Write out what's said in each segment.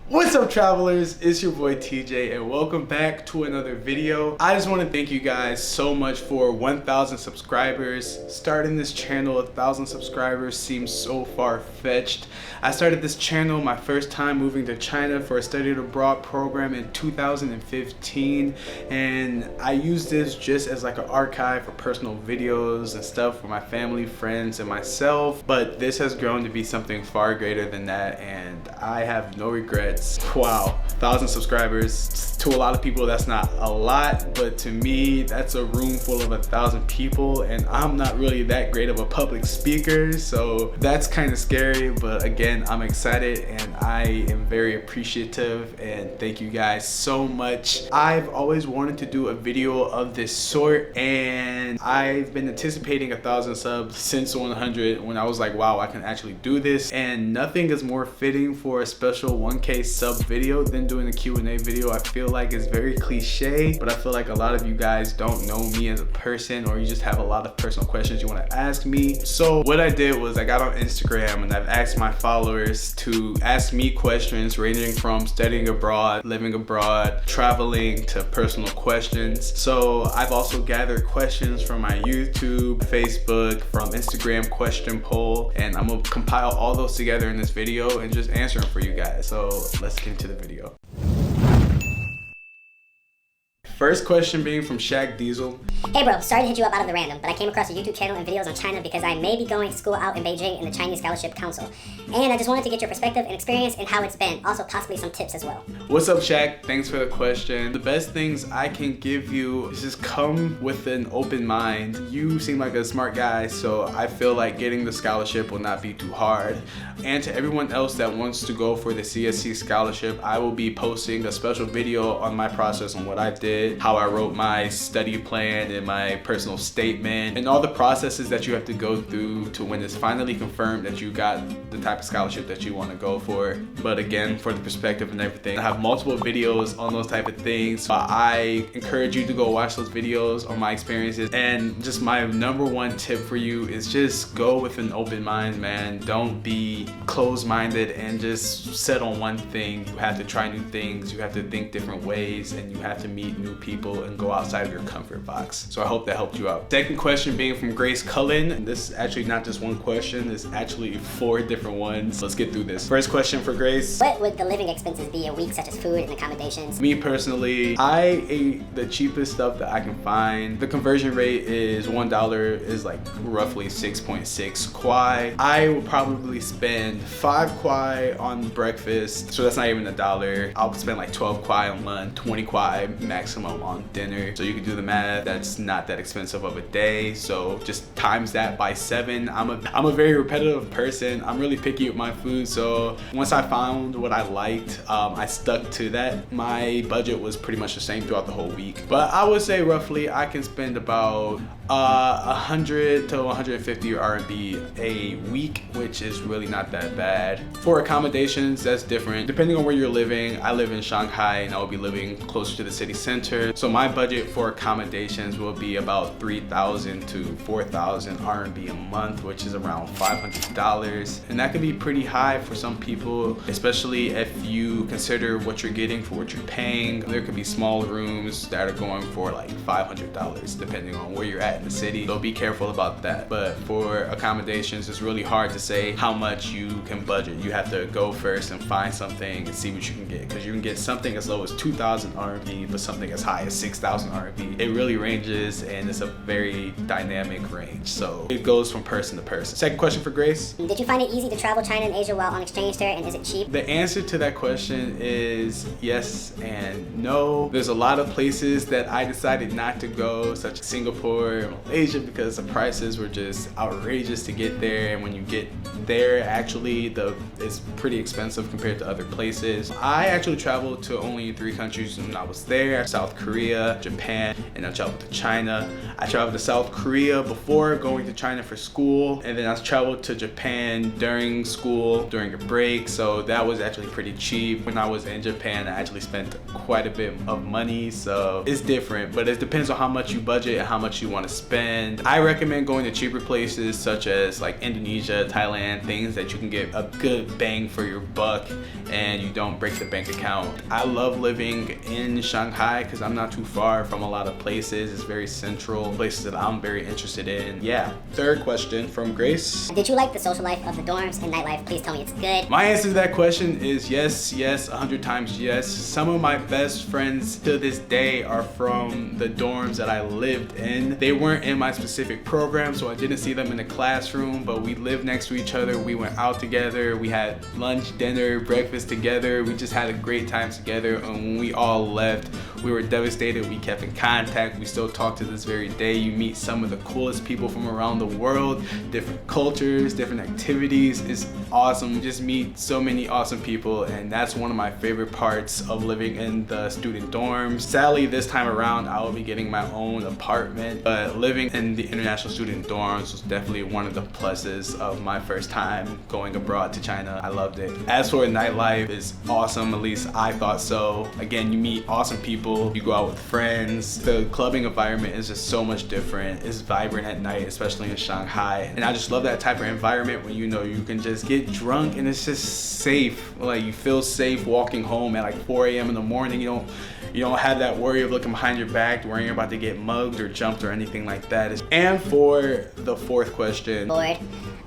What's up, travelers? It's your boy TJ and welcome back to another video. I just want to thank you guys so much for 1,000 subscribers. Starting this channel, 1,000 subscribers seems so far-fetched. I started this channel my first time moving to China for a study abroad program in 2015, and I used this just as like an archive for personal videos and stuff for my family, friends, and myself. But this has grown to be something far greater than that, and I have no regrets. Wow, 1,000 subscribers. To a lot of people that's not a lot, but to me that's a room full of 1,000 people, and I'm not really that great of a public speaker, so that's kind of scary. But again, I'm excited and I am very appreciative, and thank you guys so much. I've always wanted to do a video of this sort, and I've been anticipating 1,000 subs since 100, when I was like, wow, I can actually do this. And nothing is more fitting for a special 1K sub video than doing a Q&A video. I feel like it's very cliche, but I feel like a lot of you guys don't know me as a person, or you just have a lot of personal questions you want to ask me. So what I did was I got on Instagram and I've asked my followers to ask me questions ranging from studying abroad, living abroad, traveling, to personal questions. So I've also gathered questions from my YouTube, Facebook, from Instagram question poll, and I'm gonna compile all those together in this video and just answer them for you guys. So let's get into the video. First question being from Shaq Diesel. Hey bro, sorry to hit you up out of the random, but I came across a YouTube channel and videos on China because I may be going to school out in Beijing in the Chinese Scholarship Council. And I just wanted to get your perspective and experience and how it's been. Also possibly some tips as well. What's up, Shaq? Thanks for the question. The best things I can give you is just come with an open mind. You seem like a smart guy, so I feel like getting the scholarship will not be too hard. And to everyone else that wants to go for the CSC scholarship, I will be posting a special video on my process, on what I did, how I wrote my study plan and my personal statement, and all the processes that you have to go through to when it's finally confirmed that you got the type of scholarship that you want to go for. But again, for the perspective and everything, I have multiple videos on those type of things. So I encourage you to go watch those videos on my experiences. And just my number one tip for you is just go with an open mind, man. Don't be closed-minded and just set on one thing. You have to try new things, you have to think different ways, and you have to meet new people and go outside of your comfort box. So I hope that helped you out. Second question being from Grace Cullen. This is actually not just one question, it's actually 4 different ones. Let's get through this. First question for Grace. What would the living expenses be a week, such as food and accommodations? Me personally, I ate the cheapest stuff that I can find. The conversion rate is $1 is like roughly 6.6 kwai. I will probably spend 5 kwai on breakfast, so that's not even $1. I'll spend like 12 kwai on lunch, 20 kwai maximum on dinner. So you can do the math. That's not that expensive of a day. So just times that by 7. I'm a very repetitive person. I'm really picky with my food. So once I found what I liked, I stuck to that. My budget was pretty much the same throughout the whole week. But I would say roughly I can spend about 100 to 150 RMB a week, which is really not that bad. For accommodations, that's different. Depending on where you're living, I live in Shanghai and I will be living closer to the city center. So my budget for accommodations will be about 3,000 to 4,000 RMB a month, which is around $500. And that can be pretty high for some people, especially if you consider what you're getting for what you're paying. There could be small rooms that are going for like $500 depending on where you're at in the city. So be careful about that. But for accommodations, it's really hard to say how much you can budget. You have to go first and find something and see what you can get, because you can get something as low as 2,000 RMB, but something as high as 6,000 RMB. It really ranges, and it's a very dynamic range. So it goes from person to person. Second question for Grace. Did you find it easy to travel China and Asia while on exchange there, and is it cheap? The answer to that question is yes and no. There's a lot of places that I decided not to go, such as Singapore, Malaysia, because the prices were just outrageous to get there, and when you get there, actually it's pretty expensive compared to other places. I actually traveled to only 3 countries when I was there: South Korea, Japan, and I traveled to China. I traveled to South Korea before going to China for school, and then I traveled to Japan during school, during a break, so that was actually pretty cheap. When I was in Japan, I actually spent quite a bit of money, so it's different, but it depends on how much you budget and how much you want to spend. I recommend going to cheaper places such as like Indonesia, Thailand, things that you can get a good bang for your buck and you don't break the bank account. I love living in Shanghai because I'm not too far from a lot of places. It's very central, places that I'm very interested in. Yeah. Third question from Grace. Did you like the social life of the dorms and nightlife? Please tell me it's good. My answer to that question is yes, 100 times yes. Some of my best friends to this day are from the dorms that I lived in. They weren't in my specific program, so I didn't see them in the classroom, but we lived next to each other. We went out together. We had lunch, dinner, breakfast together. We just had a great time together, and when we all left, we were devastated. We kept in contact. We still talk to this very day. You meet some of the coolest people from around the world, different cultures, different activities. It's awesome. You just meet so many awesome people, and that's one of my favorite parts of living in the student dorms. Sadly, this time around, I will be getting my own apartment, but living in the international student dorms was definitely one of the pluses of my first time going abroad to China. I loved it. As for nightlife, it's awesome, at least I thought so. Again, you meet awesome people, you go out with friends. The clubbing environment is just so much different. It's vibrant at night, especially in Shanghai. And I just love that type of environment when you know you can just get drunk and it's just safe. Like you feel safe walking home at like 4 a.m. in the morning. You don't have that worry of looking behind your back, worrying you're about to get mugged or jumped or anything like that. And for the fourth question, Bored.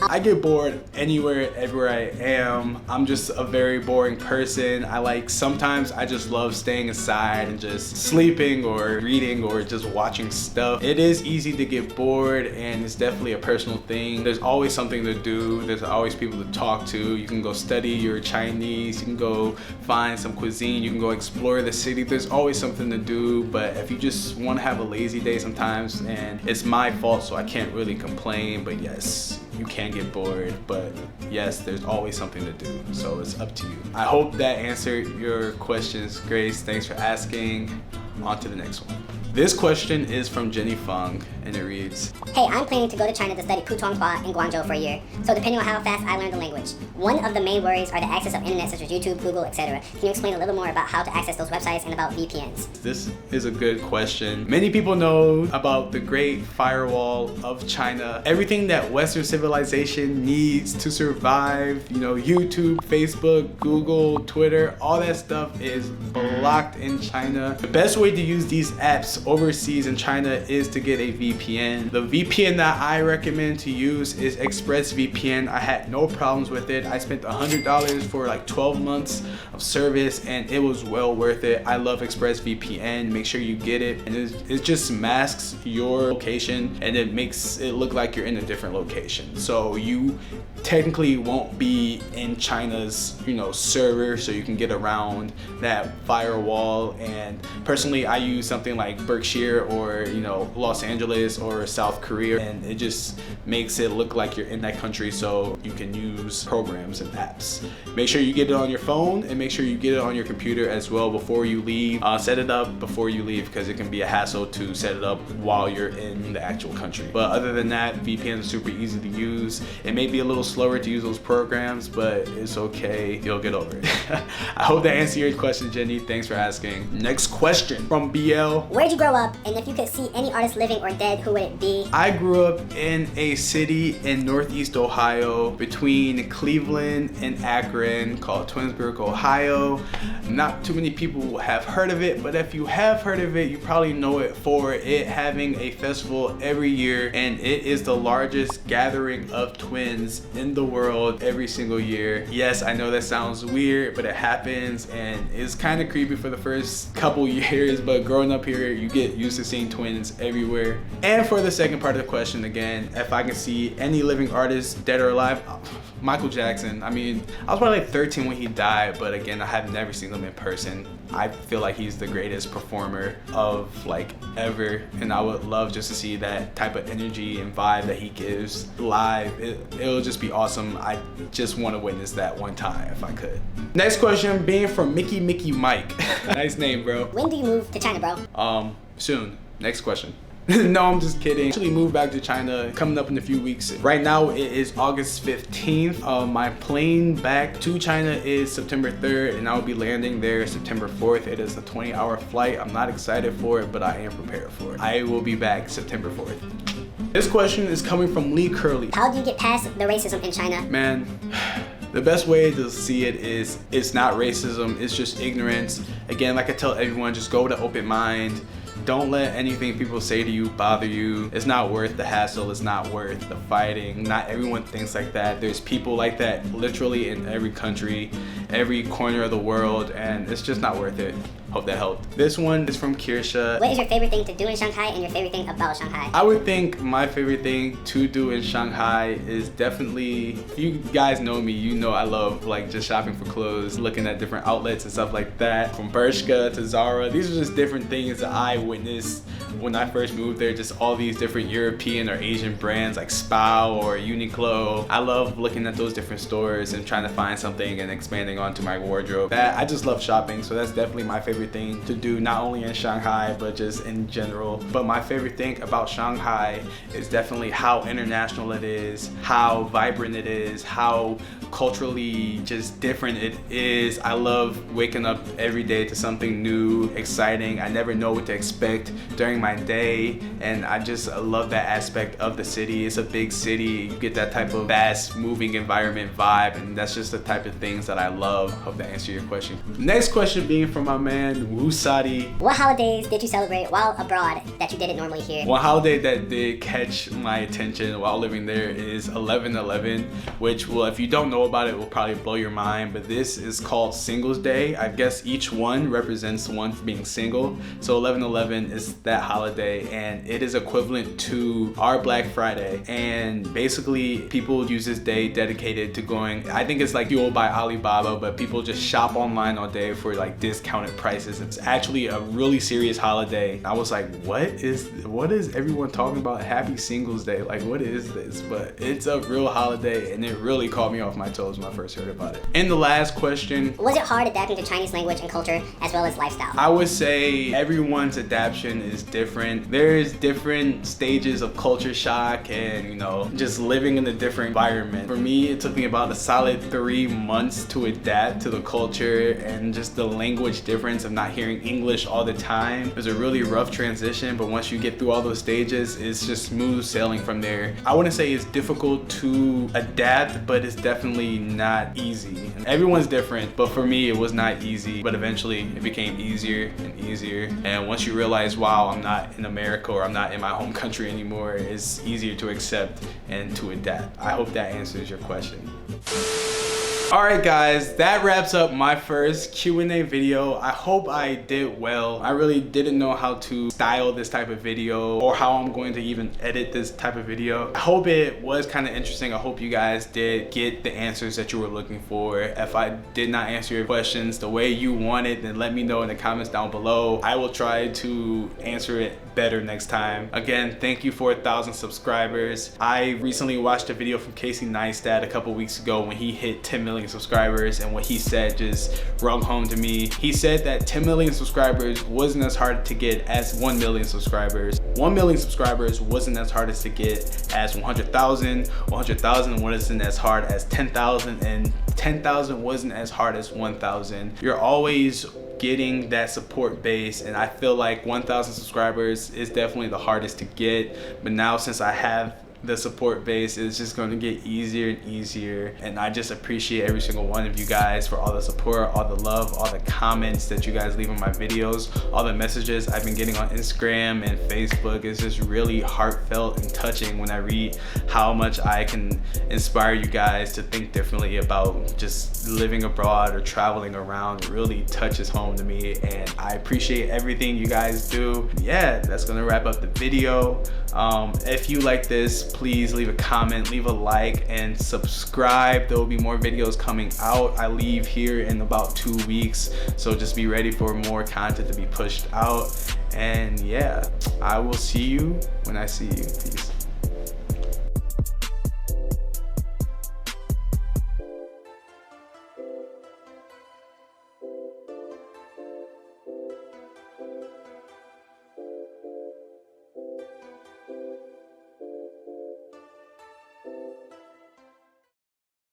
I get bored anywhere, everywhere I am. I'm just a very boring person. Sometimes I just love staying inside and just sleeping or reading or just watching stuff. It is easy to get bored and it's definitely a personal thing. There's always something to do. There's always people to talk to. You can go study your Chinese. You can go find some cuisine. You can go explore the city. There's always something to do, but if you just want to have a lazy day sometimes, and it's my fault, so I can't really complain, but yes, you can get bored, but yes, there's always something to do, so it's up to you. I hope that answered your questions, Grace. Thanks for asking. On to the next one. This question is from Jenny Fung, and it reads, Hey, I'm planning to go to China to study Putonghua in Guangzhou for a year. So depending on how fast I learn the language, one of the main worries are the access of internet such as YouTube, Google, etc. Can you explain a little more about how to access those websites and about VPNs? This is a good question. Many people know about the Great Firewall of China. Everything that Western civilization needs to survive, YouTube, Facebook, Google, Twitter, all that stuff is blocked in China. The best way to use these apps overseas in China is to get a VPN. The VPN that I recommend to use is ExpressVPN. I had no problems with it. I spent $100 for like 12 months of service and it was well worth it. I love ExpressVPN. Make sure you get it. And it just masks your location and it makes it look like you're in a different location. So you technically won't be in China's, server, so you can get around that firewall. And personally, I use something like Berkshire or, Los Angeles or South Korea, and it just makes it look like you're in that country so you can use programs and apps. Make sure you get it on your phone and make sure you get it on your computer as well before you leave. Set it up before you leave because it can be a hassle to set it up while you're in the actual country. But other than that, VPN is super easy to use. It may be a little slower to use those programs, but it's okay. You'll get over it. I hope that answered your question, Jenny. Thanks for asking. Next question from BL. Where'd you grow up? And if you could see any artist living or dead, who would it be? I grew up in a city in Northeast Ohio between Cleveland and Akron called Twinsburg, Ohio. Not too many people have heard of it, but if you have heard of it, you probably know it for it having a festival every year, and it is the largest gathering of twins in the world every single year. Yes, I know that sounds weird, but it happens, and it's kind of creepy for the first couple years, but growing up here, you get used to seeing twins everywhere. And for the second part of the question, again, if I can see any living artist, dead or alive, Michael Jackson. I mean, I was probably like 13 when he died, but again, I have never seen him in person. I feel like he's the greatest performer of like ever, and I would love just to see that type of energy and vibe that he gives live. It'll just be awesome. I just want to witness that one time if I could. Next question being from Mickey Mike. Nice name, bro. When do you move to China, bro? Soon. Next question. No, I'm just kidding. Actually moved back to China coming up in a few weeks. Right now it is August 15th. My plane back to China is September 3rd and I'll be landing there September 4th. It is a 20-hour flight. I'm not excited for it, but I am prepared for it. I will be back September 4th. This question is coming from Lee Curley. How do you get past the racism in China? Man, the best way to see it is it's not racism, it's just ignorance. Again, like I tell everyone, just go with an open mind. Don't let anything people say to you bother you. It's not worth the hassle, it's not worth the fighting. Not everyone thinks like that. There's people like that literally in every country, every corner of the world, and it's just not worth it. Hope that helped. This one is from Kirsha. What is your favorite thing to do in Shanghai and your favorite thing about Shanghai? I would think my favorite thing to do in Shanghai is definitely, if you guys know me, you know I love like just shopping for clothes, looking at different outlets and stuff like that. From Bershka to Zara, these are just different things that I witnessed when I first moved there. Just all these different European or Asian brands like Spao or Uniqlo. I love looking at those different stores and trying to find something and expanding onto my wardrobe. I just love shopping, so that's definitely my favorite thing to do, not only in Shanghai but just in general. But my favorite thing about Shanghai is definitely how international it is, how vibrant it is, how culturally just different it is. I love waking up every day to something new, exciting. I never know what to expect during my day, and I just love that aspect of the city. It's a big city, you get that type of fast moving environment vibe, and that's just the type of things that I love. Hope that answered your question. Next question being from my man Wusadi. What holidays did you celebrate while abroad that you didn't normally here? One holiday that did catch my attention while living there is 11/11, which, well, if you don't know about it, will probably blow your mind, but this is called Singles Day. I guess each one represents one for being single. So 11/11 is that holiday, and it is equivalent to our Black Friday. And basically people use this day dedicated to going, I think it's like fueled by Alibaba, but people just shop online all day for like discounted prices. It's actually a really serious holiday. I was like, what is everyone talking about? Happy Singles Day, like what is this? But it's a real holiday, and it really caught me off my toes when I first heard about it. And the last question, was it hard adapting to Chinese language and culture as well as lifestyle? I would say everyone's adaptation is different. There's different stages of culture shock and, you know, just living in a different environment. For me, it took me about a solid 3 months to adapt to the culture and just the language difference of not hearing English all the time. It was a really rough transition, but once you get through all those stages, it's just smooth sailing from there. I wouldn't say it's difficult to adapt, but it's definitely not easy. Everyone's different, but for me, it was not easy, but eventually it became easier and easier. And once you realize, wow, I'm not in America or I'm not in my home country anymore, it's easier to accept and to adapt. I hope that answers your question. Alright guys, that wraps up my first Q&A video. I hope I did well. I really didn't know how to style this type of video or how I'm going to even edit this type of video. I hope it was kind of interesting. I hope you guys did get the answers that you were looking for. If I did not answer your questions the way you wanted, then let me know in the comments down below. I will try to answer it better next time. Again, thank you for 1,000 subscribers. I recently watched a video from Casey Neistat a couple weeks ago when he hit 10 million subscribers, and what he said just rung home to me. He said that 10 million subscribers wasn't as hard to get as 1 million subscribers. 1 million subscribers wasn't as hard to get as 100,000. 100,000 wasn't as hard as 10,000, and 10,000 wasn't as hard as 1,000. You're always getting that support base, and I feel like 1,000 subscribers is definitely the hardest to get, but now since I have the support base, is just going to get easier and easier, and I just appreciate every single one of you guys for all the support, all the love, all the comments that you guys leave on my videos, all the messages I've been getting on Instagram and Facebook. It's just really heartfelt and touching when I read how much I can inspire you guys to think differently about just living abroad or traveling around. It really touches home to me, and I appreciate everything you guys do. Yeah, that's gonna wrap up the video. If you like this, please leave a comment, leave a like, and subscribe. There will be more videos coming out. I leave here in about 2 weeks, so just be ready for more content to be pushed out. And yeah, I will see you when I see you. Peace.